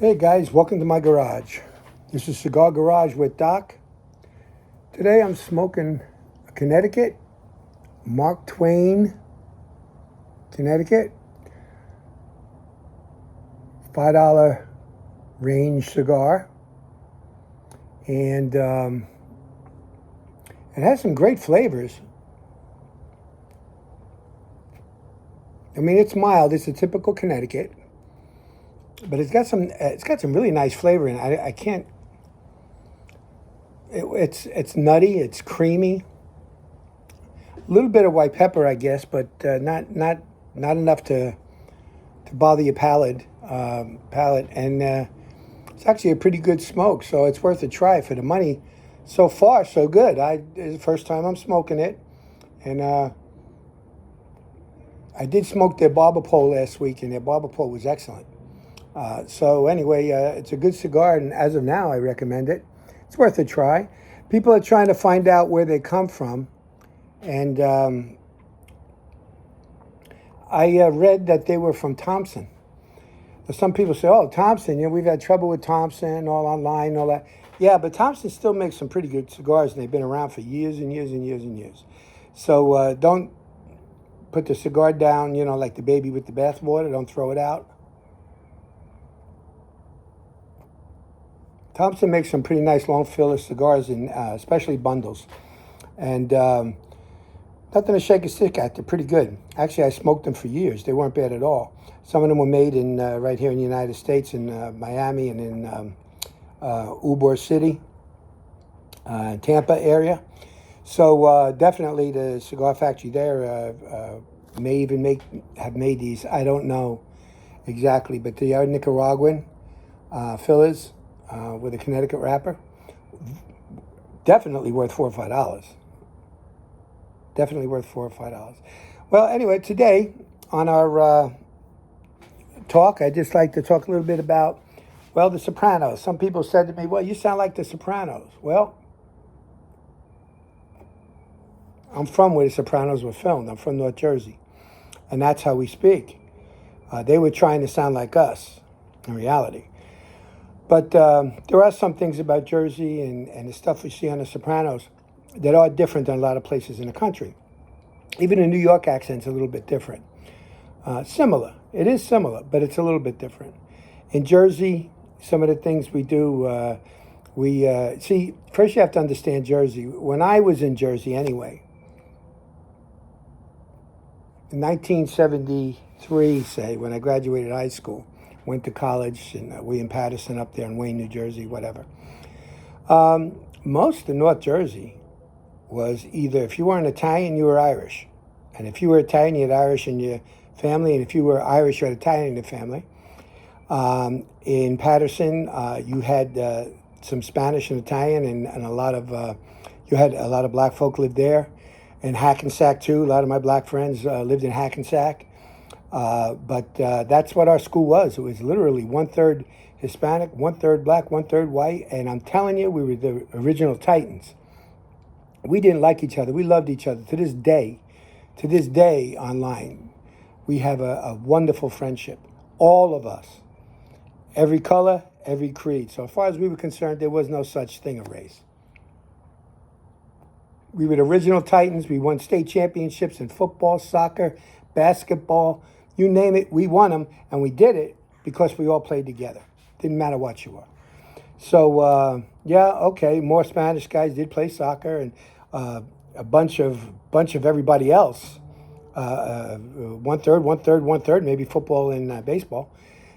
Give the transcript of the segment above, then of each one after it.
Hey guys, welcome to my garage. This is Cigar Garage with Doc. Today I'm smoking a Connecticut, Mark Twain, Connecticut, $5 range cigar. And it has some great flavors. I mean, it's mild. It's a typical Connecticut. But it's got some really nice flavor in it. I can't. It's nutty. It's creamy. A little bit of white pepper, I guess, but not enough to bother your palate. And it's actually a pretty good smoke, so it's worth a try for the money. So far, so good. It's the first time I'm smoking it, and I did smoke their barber pole last week, and their barber pole was excellent. So anyway, it's a good cigar, and as of now, I recommend it. It's worth a try. People are trying to find out where they come from, and I read that they were from Thompson. Some people say, "Oh, Thompson, we've had trouble with Thompson, all online, and all that." Yeah, but Thompson still makes some pretty good cigars, and they've been around for years and years and years and years. So don't put the cigar down, like the baby with the bathwater. Don't throw it out. Thompson makes some pretty nice long filler cigars, and especially bundles. And nothing to shake a stick at. They're pretty good. Actually, I smoked them for years. They weren't bad at all. Some of them were made in right here in the United States, in Miami and in Ybor City, Tampa area. So definitely the cigar factory there may even have made these. I don't know exactly, but they are Nicaraguan fillers. With a Connecticut wrapper, definitely worth $4 or $5. Definitely worth $4 or $5. Well, anyway, today on our talk, I'd just like to talk a little bit about, the Sopranos. Some people said to me, "Well, you sound like the Sopranos." Well, I'm from where the Sopranos were filmed. I'm from North Jersey, and that's how we speak. They were trying to sound like us, in reality. But there are some things about Jersey and the stuff we see on The Sopranos that are different than a lot of places in the country. Even the New York accent's a little bit different. Similar. It is similar, but it's a little bit different. In Jersey, some of the things we do, see, first you have to understand Jersey. When I was in Jersey anyway, in 1973, say, when I graduated high school, went to college in William Patterson up there in Wayne, New Jersey, whatever. Most of North Jersey was either, if you weren't Italian, you were Irish. And if you were Italian, you had Irish in your family. And if you were Irish, you had Italian in your family. In Patterson, you had some Spanish and Italian, and a lot of, you had a lot of black folk lived there. In Hackensack, too. A lot of my black friends lived in Hackensack. But that's what our school was. It was literally 1/3 Hispanic, 1/3 black, 1/3 white. And I'm telling you, we were the original Titans. We didn't like each other. We loved each other. To this day online, we have a wonderful friendship. All of us. Every color, every creed. So as far as we were concerned, there was no such thing as race. We were the original Titans. We won state championships in football, soccer, basketball. You name it, we won them, and we did it because we all played together. Didn't matter what you were. So okay, more Spanish guys did play soccer, and a bunch of everybody else. 1/3, 1/3, 1/3, maybe football and baseball.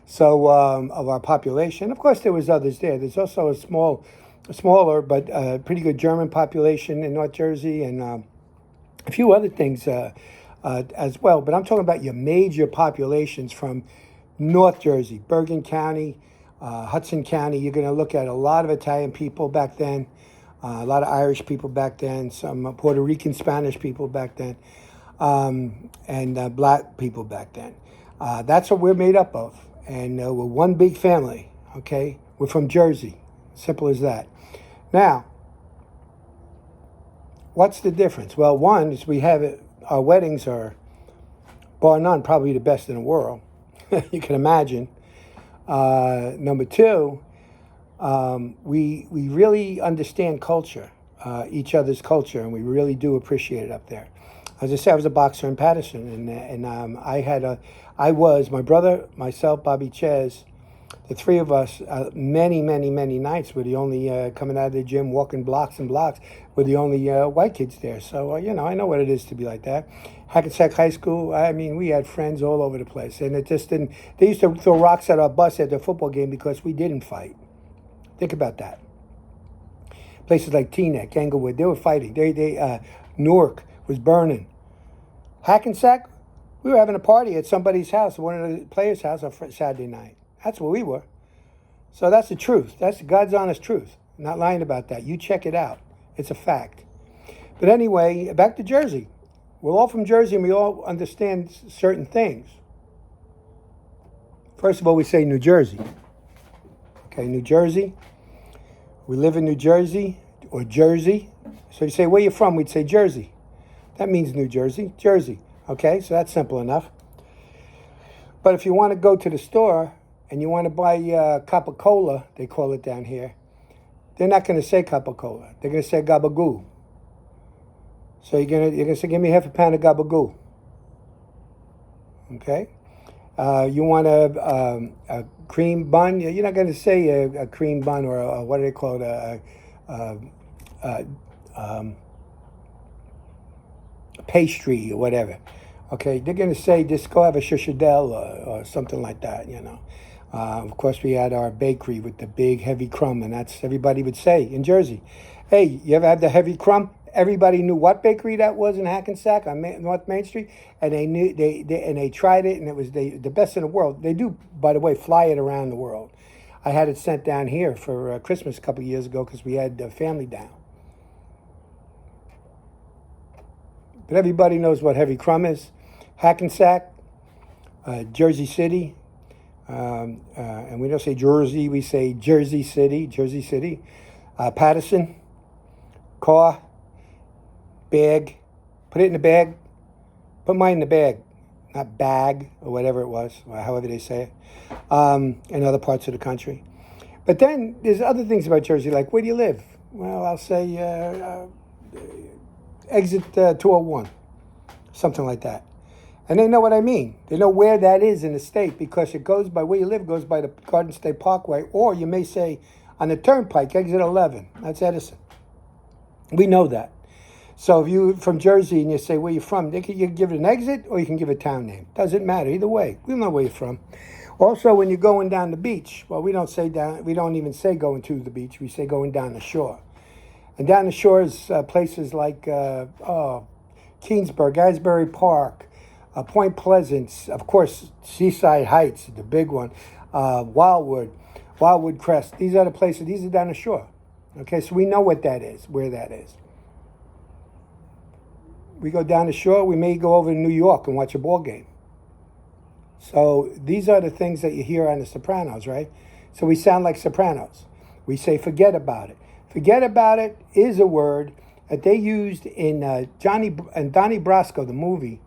So of our population, of course, there was others there. There's also a smaller but pretty good German population in North Jersey, and a few other things. As well, but I'm talking about your major populations from North Jersey, Bergen County, Hudson County. You're going to look at a lot of Italian people back then, a lot of Irish people back then, some Puerto Rican Spanish people back then, and black people back then. That's what we're made up of, and we're one big family, okay? We're from Jersey, simple as that. Now, what's the difference? Well, one is we have it. Our weddings are, bar none, probably the best in the world. You can imagine. Number two, we really understand culture, each other's culture, and we really do appreciate it up there. As I said, I was a boxer in Patterson, and I was my brother, myself, Bobby Ches, the three of us. Many nights were the only coming out of the gym, walking blocks and blocks. We're the only white kids there, so I know what it is to be like that. Hackensack High School. I mean, we had friends all over the place, and it just didn't. They used to throw rocks at our bus at the football game because we didn't fight. Think about that. Places like Teaneck, Englewood, they were fighting. Newark was burning. Hackensack, we were having a party at somebody's house, one of the players' house on Saturday night. That's where we were. So that's the truth. That's God's honest truth. I'm not lying about that. You check it out. It's a fact. But anyway, back to Jersey. We're all from Jersey, and we all understand certain things. First of all, we say New Jersey. Okay, New Jersey. We live in New Jersey or Jersey. So you say, where you from? We'd say Jersey. That means New Jersey, Jersey. Okay, so that's simple enough. But if you want to go to the store and you want to buy Coca-Cola, they call it down here, they're not going to say Coca-Cola. They're going to say Gabagoo. So you're gonna say, give me half a pound of Gabagoo. Okay? You want a cream bun? You're not going to say a cream bun or what do they call it? A pastry or whatever. Okay, they're going to say, just go have a shishadel or something like that, Of course, we had our bakery with the big heavy crumb, and that's everybody would say in Jersey. Hey, you ever had the heavy crumb? Everybody knew what bakery that was in Hackensack on North Main Street, and they knew they tried it, and it was the best in the world. They do, by the way, fly it around the world. I had it sent down here for Christmas a couple of years ago because we had family down. But everybody knows what heavy crumb is. Hackensack, Jersey City, and we don't say Jersey, we say Jersey City. Patterson, car, bag, put it in the bag, put mine in the bag, not bag or whatever it was, or however they say it, in other parts of the country. But then there's other things about Jersey, like where do you live? Well, I'll say exit 201, something like that. And they know what I mean. They know where that is in the state because it goes by where you live, goes by the Garden State Parkway, or you may say on the Turnpike, exit 11. That's Edison. We know that. So if you're from Jersey and you say where you're from, you can give it an exit or you can give a town name. Doesn't matter. Either way, we know where you're from. Also, when you're going down the beach, well, we don't even say going to the beach. We say going down the shore. And down the shore is places like Keensburg, Asbury Park, Point Pleasant, of course, Seaside Heights, the big one, Wildwood Crest. These are the places. These are down the shore. Okay, so we know what that is, where that is. We go down the shore. We may go over to New York and watch a ball game. So these are the things that you hear on the Sopranos, right? So we sound like Sopranos. We say forget about it. Forget about it is a word that they used in Donnie Brasco, the movie.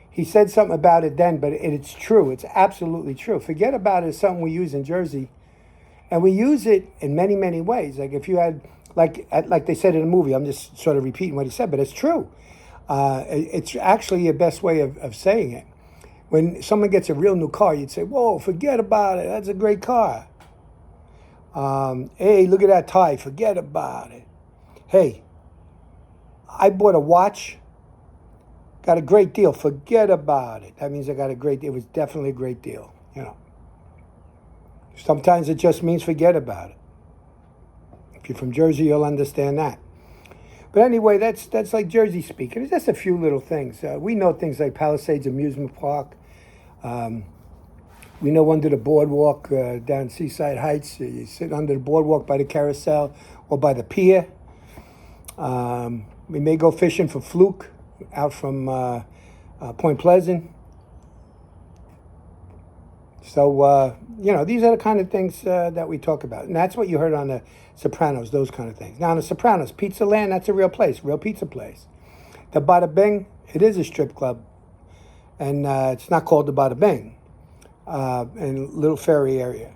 He said something about it then, but it's true. It's absolutely true. Forget about it is something we use in Jersey. And we use it in many, many ways. Like if you had, like they said in the movie, I'm just sort of repeating what he said, but it's true. It's actually the best way of saying it. When someone gets a real new car, you'd say, whoa, forget about it. That's a great car. Hey, look at that tie. Forget about it. Hey, I bought a watch. Got a great deal. Forget about it. That means I got a great deal. It was definitely a great deal, Sometimes it just means forget about it. If you're from Jersey, you'll understand that. But anyway, that's like Jersey speak. It's just a few little things. We know things like Palisades Amusement Park. We know under the boardwalk down Seaside Heights. You sit under the boardwalk by the carousel or by the pier. We may go fishing for fluke out from Point Pleasant. So, these are the kind of things that we talk about. And that's what you heard on the Sopranos, those kind of things. Now, on the Sopranos, Pizza Land, that's a real place, real pizza place. The Bada Bing, it is a strip club. And it's not called the Bada Bing. in Little Ferry area.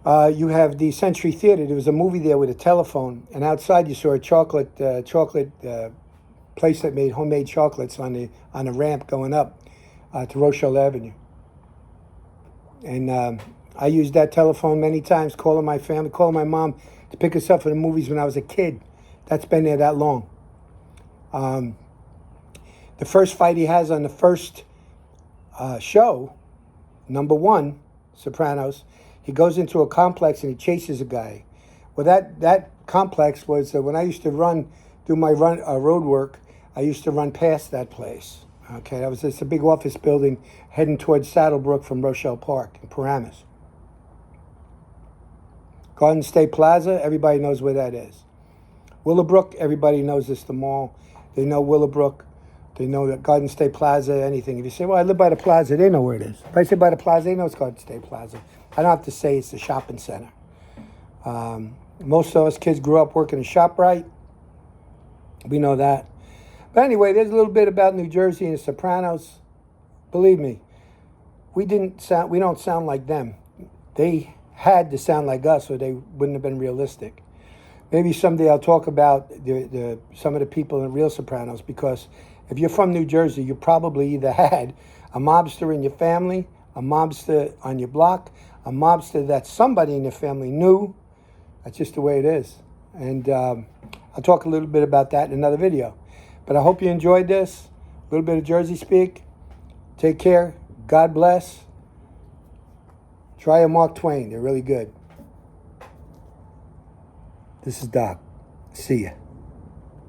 You have the Century Theater. There was a movie there with a telephone, and outside you saw a chocolate place that made homemade chocolates on the ramp going up to Rochelle Avenue. And I used that telephone many times, calling my family, calling my mom to pick us up for the movies when I was a kid. That's been there that long. The first fight he has on the first show, number 1, Sopranos, he goes into a complex and he chases a guy. Well, that complex was when I used to do my road work. I used to run past that place. Okay, that was just a big office building heading towards Saddlebrook from Rochelle Park in Paramus. Garden State Plaza, everybody knows where that is. Willowbrook, everybody knows this, the mall. They know Willowbrook. They know that Garden State Plaza, anything. If you say, well, I live by the plaza, they know where it is. If I say by the plaza, they know it's Garden State Plaza. I don't have to say it's the shopping center. Most of us kids grew up working in ShopRite. We know that. But anyway, there's a little bit about New Jersey and the Sopranos. Believe me, we don't sound like them. They had to sound like us or they wouldn't have been realistic. Maybe someday I'll talk about some of the people in real Sopranos, because if you're from New Jersey, you probably either had a mobster in your family, a mobster on your block, a mobster that somebody in your family knew. That's just the way it is. And I'll talk a little bit about that in another video. But I hope you enjoyed this. A little bit of Jersey speak. Take care. God bless. Try a Mark Twain. They're really good. This is Doc. See ya.